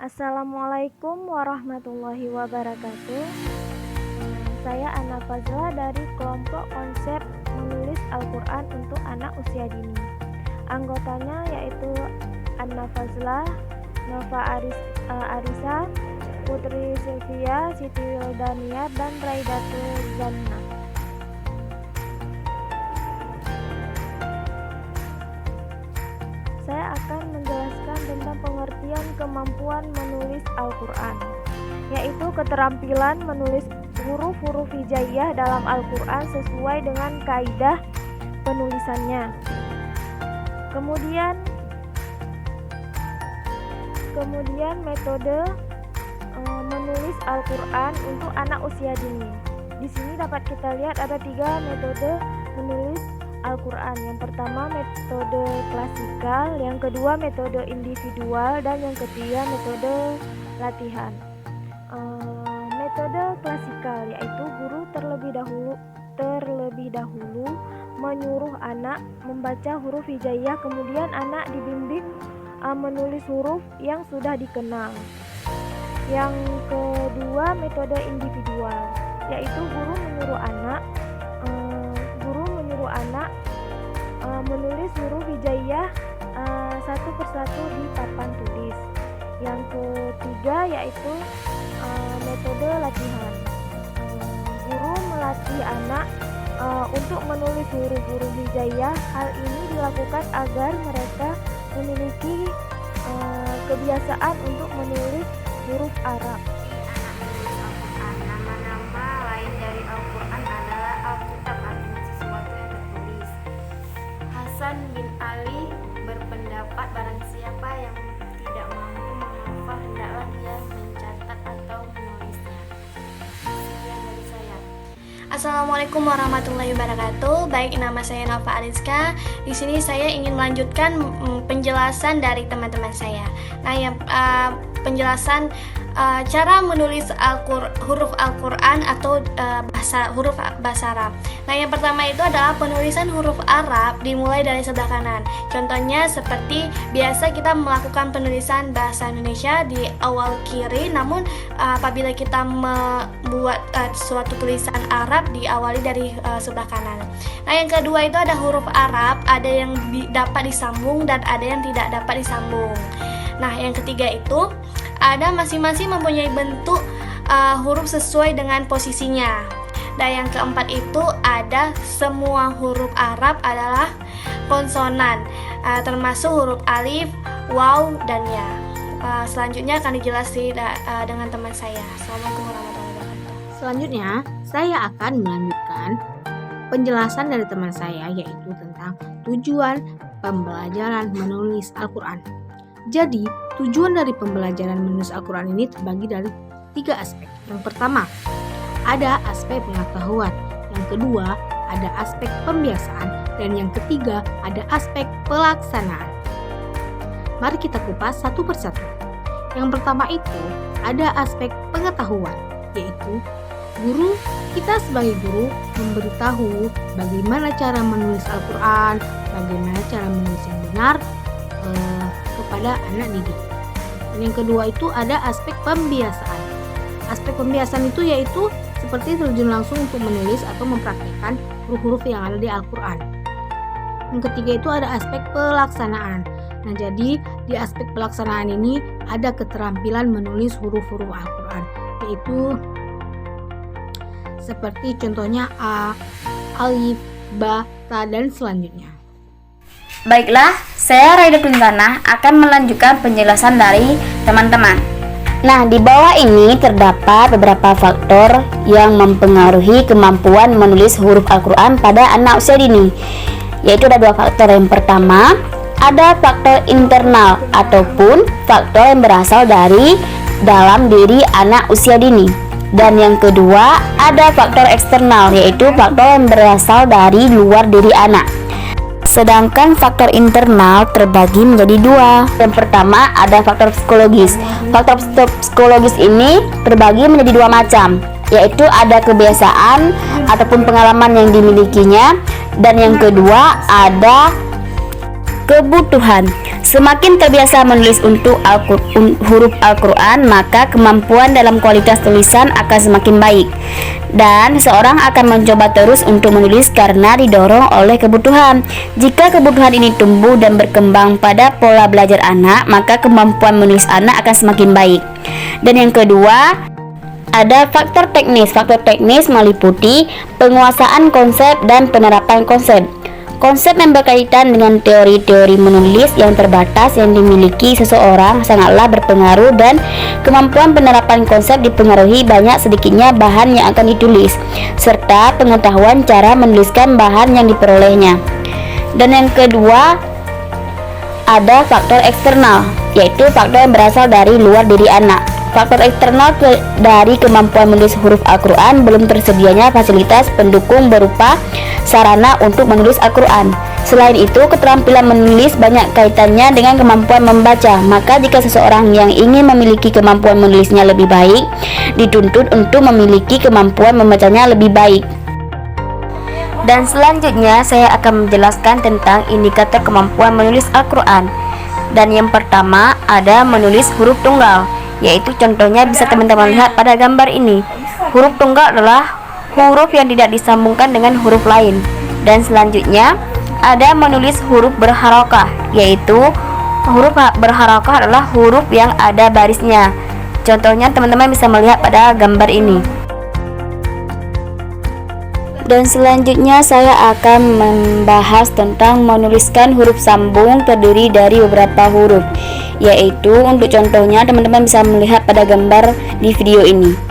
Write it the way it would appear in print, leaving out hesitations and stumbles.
Assalamualaikum warahmatullahi wabarakatuh. Saya Anna Fazla dari kelompok konsep menulis Al-Quran untuk anak usia dini. Anggotanya yaitu Anna Fazla, Nova Arisa, Putri Sylvia, Siti Wildania, dan Raidatul Zanna. Saya akan menjelaskan tentang pengertian kemampuan menulis Al-Quran, yaitu keterampilan menulis huruf-huruf hijaiyah dalam Al-Quran sesuai dengan kaidah penulisannya. Kemudian metode menulis Al-Quran untuk anak usia dini. Di sini dapat kita lihat ada 3 metode menulis Al-Quran. Yang pertama metode klasikal, yang kedua metode individual, dan yang ketiga metode latihan. Metode klasikal yaitu guru terlebih dahulu menyuruh anak membaca huruf hijaiyah, kemudian anak dibimbing menulis huruf yang sudah dikenal. Yang kedua metode individual, yaitu guru menyuruh anak menulis huruf hijaiyah satu persatu di papan tulis. Yang ketiga yaitu metode latihan. Guru melatih anak untuk menulis huruf-huruf hijaiyah. Hal ini dilakukan agar mereka memiliki kebiasaan untuk menulis huruf Arab. Nama-nama lain dari Al-Quran adalah Alkitab, artinya sesuatu yang tertulis. Hasan bin Ali berpendapat barang siapa yang tidak mampu menghafal hendaklah dia mencatat atau menulisnya. Sekian dari saya. Assalamualaikum warahmatullahi wabarakatuh. Baik, nama saya Nova Ariska. Di sini saya ingin melanjutkan penjelasan dari teman-teman saya. Nah, penjelasan cara menulis huruf Al-Quran atau huruf bahasa Arab. Nah, yang pertama itu adalah penulisan huruf Arab dimulai dari sebelah kanan. Contohnya seperti biasa kita melakukan penulisan bahasa Indonesia di awal kiri, namun apabila kita membuat suatu tulisan Arab diawali dari sebelah kanan. Nah, yang kedua itu ada huruf Arab, ada yang dapat disambung dan ada yang tidak dapat disambung. Nah, yang ketiga itu ada masing-masing mempunyai bentuk huruf sesuai dengan posisinya. Dan yang keempat itu ada semua huruf Arab adalah konsonan, termasuk huruf alif, waw, dan ya. Selanjutnya akan dijelaskan dengan teman saya. Assalamualaikum warahmatullahi wabarakatuh. Selanjutnya, saya akan melanjutkan penjelasan dari teman saya, yaitu tentang tujuan pembelajaran menulis Al-Quran. Jadi, tujuan dari pembelajaran menulis Al-Quran ini terbagi dari 3 aspek. Yang pertama, ada aspek pengetahuan. Yang kedua, ada aspek pembiasaan. Dan yang ketiga, ada aspek pelaksanaan. Mari kita kupas satu persatu. Yang pertama itu, ada aspek pengetahuan, yaitu kita sebagai guru memberitahu bagaimana cara menulis Al-Quran, bagaimana cara menulis yang benar kepada anak didik. Dan yang kedua itu ada aspek pembiasaan. Aspek pembiasaan itu yaitu seperti terjun langsung untuk menulis atau mempraktikkan huruf-huruf yang ada di Al-Quran. Yang ketiga itu ada aspek pelaksanaan. Nah, jadi di aspek pelaksanaan ini ada keterampilan menulis huruf-huruf Al-Quran, yaitu seperti contohnya A, alif, ba, ta, dan selanjutnya. Baiklah, saya Raidatul Zanna akan melanjutkan penjelasan dari teman-teman. Nah, di bawah ini terdapat beberapa faktor yang mempengaruhi kemampuan menulis huruf Al-Quran pada anak usia dini. Yaitu ada 2 faktor. Yang pertama, ada faktor internal ataupun faktor yang berasal dari dalam diri anak usia dini. Dan yang kedua, ada faktor eksternal, yaitu faktor yang berasal dari luar diri anak. Sedangkan faktor internal terbagi menjadi 2. Yang pertama ada faktor psikologis. Faktor psikologis ini terbagi menjadi 2 macam, yaitu ada kebiasaan ataupun pengalaman yang dimilikinya, dan yang kedua ada kebutuhan. Semakin terbiasa menulis untuk huruf Al-Quran, maka kemampuan dalam kualitas tulisan akan semakin baik. Dan seorang akan mencoba terus untuk menulis karena didorong oleh kebutuhan. Jika kebutuhan ini tumbuh dan berkembang pada pola belajar anak, maka kemampuan menulis anak akan semakin baik. Dan yang kedua, ada faktor teknis. Faktor teknis meliputi penguasaan konsep dan penerapan konsep. Konsep yang berkaitan dengan teori-teori menulis yang terbatas yang dimiliki seseorang sangatlah berpengaruh, dan kemampuan penerapan konsep dipengaruhi banyak sedikitnya bahan yang akan ditulis, serta pengetahuan cara menuliskan bahan yang diperolehnya. Dan yang kedua, ada faktor eksternal, yaitu faktor yang berasal dari luar diri anak. Faktor eksternal dari kemampuan menulis huruf Al-Quran belum tersedianya fasilitas pendukung berupa sarana untuk menulis Al-Quran. Selain itu, keterampilan menulis banyak kaitannya dengan kemampuan membaca. Maka jika seseorang yang ingin memiliki kemampuan menulisnya lebih baik, dituntut untuk memiliki kemampuan membacanya lebih baik. Dan selanjutnya saya akan menjelaskan tentang indikator kemampuan menulis Al-Quran. Dan yang pertama ada menulis huruf tunggal, yaitu contohnya bisa teman-teman lihat pada gambar ini. Huruf tunggal adalah huruf yang tidak disambungkan dengan huruf lain. Dan selanjutnya ada menulis huruf berharokah, yaitu huruf berharokah adalah huruf yang ada barisnya. Contohnya teman-teman bisa melihat pada gambar ini. Dan selanjutnya saya akan membahas tentang menuliskan huruf sambung terdiri dari beberapa huruf, yaitu untuk contohnya teman-teman bisa melihat pada gambar di video ini.